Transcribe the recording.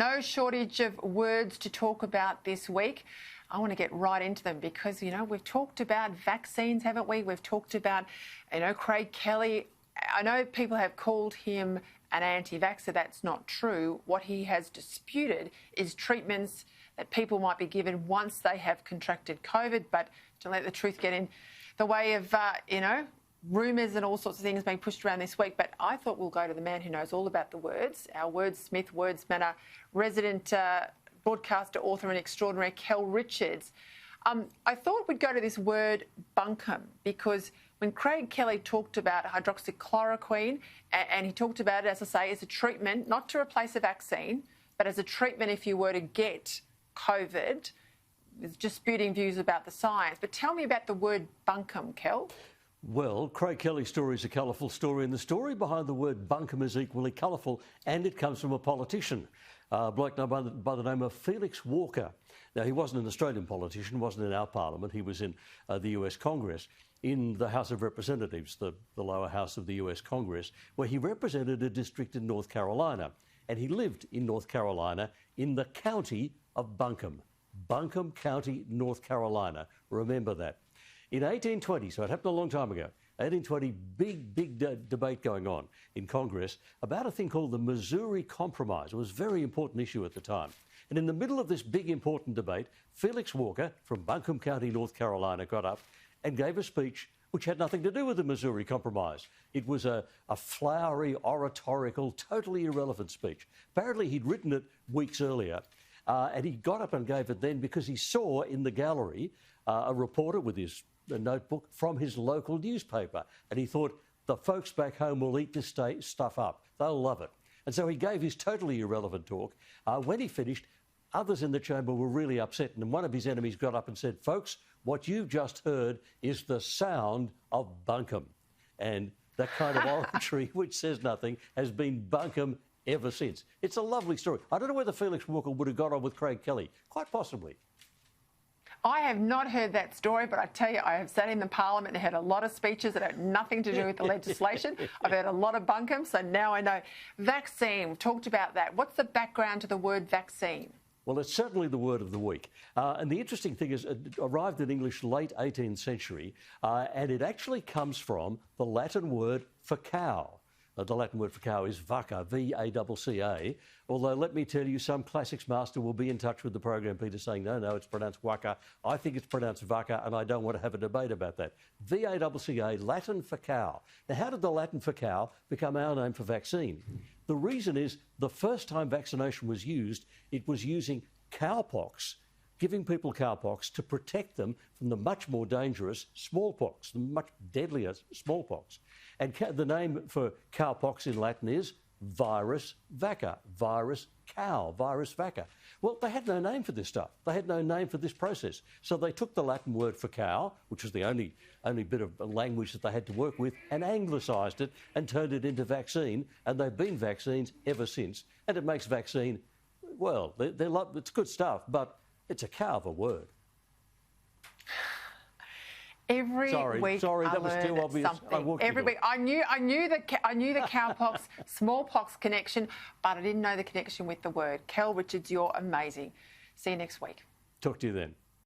No shortage of words to talk about this week. I want to get right into them because, we've talked about vaccines, haven't we? We've talked about, Craig Kelly. I know people have called him an anti-vaxxer. That's not true. What he has disputed is treatments that people might be given once they have contracted COVID, but to let the truth get in the way of, rumours and all sorts of things being pushed around this week. But I thought we'll go to the man who knows all about the words, our wordsmith, wordsmanner, resident broadcaster, author and extraordinary, Kel Richards. I thought we'd go to this word bunkum because when Craig Kelly talked about hydroxychloroquine, and he talked about it, as I say, as a treatment, not to replace a vaccine, but as a treatment if you were to get COVID, with disputing views about the science. But tell me about the word bunkum, Kel. Well, Craig Kelly's story is a colourful story, and the story behind the word bunkum is equally colourful, and it comes from a politician, a bloke by the name of Felix Walker. Now, he wasn't an Australian politician, wasn't in our parliament, he was in the US Congress, in the House of Representatives, the lower house of the US Congress, where he represented a district in North Carolina, and he lived in North Carolina in the county of Buncombe. Buncombe County, North Carolina. Remember that. In 1820, so it happened a long time ago, 1820, big debate going on in Congress about a thing called the Missouri Compromise. It was a very important issue at the time. And in the middle of this big important debate, Felix Walker from Buncombe County, North Carolina, got up and gave a speech which had nothing to do with the Missouri Compromise. It was a flowery, oratorical, totally irrelevant speech. Apparently he'd written it weeks earlier, and he got up and gave it then because he saw in the gallery a reporter with his notebook from his local newspaper, and he thought, the folks back home will eat this stuff up. They'll love it. And so he gave his totally irrelevant talk. When he finished, others in the chamber were really upset, and one of his enemies got up and said, folks, what you've just heard is the sound of bunkum. And that kind of oratory, which says nothing, has been bunkum ever since. It's a lovely story. I don't know whether Felix Walker would have got on with Craig Kelly. Quite possibly. I have not heard that story, but I tell you, I have sat in the parliament and heard a lot of speeches that had nothing to do with the legislation. I've heard a lot of bunkum, so now I know. Vaccine, we've talked about that. What's the background to the word vaccine? Well, it's certainly the word of the week. And the interesting thing is it arrived in English late 18th century, and it actually comes from the Latin word for cow. The Latin word for cow is vacca, V-A-C-C-A. Although, let me tell you, some classics master will be in touch with the program, Peter, saying, no, it's pronounced wacca. I think it's pronounced vacca, and I don't want to have a debate about that. V-A-C-C-A, Latin for cow. Now, how did the Latin for cow become our name for vaccine? The reason is the first time vaccination was used, it was using cowpox, giving people cowpox to protect them from the much more dangerous smallpox, the much deadlier smallpox. And the name for cowpox in Latin is virus vacca, virus cow, virus vacca. Well, they had no name for this stuff. They had no name for this process. So they took the Latin word for cow, which was the only bit of language that they had to work with, and anglicised it and turned it into vaccine. And they've been vaccines ever since. And it makes vaccine, well, it's good stuff, but it's a cow of a word. Every week sorry, I that was too obvious. Something. Every week I knew the cowpox, smallpox connection, but I didn't know the connection with the word. Kel Richards, you're amazing. See you next week. Talk to you then.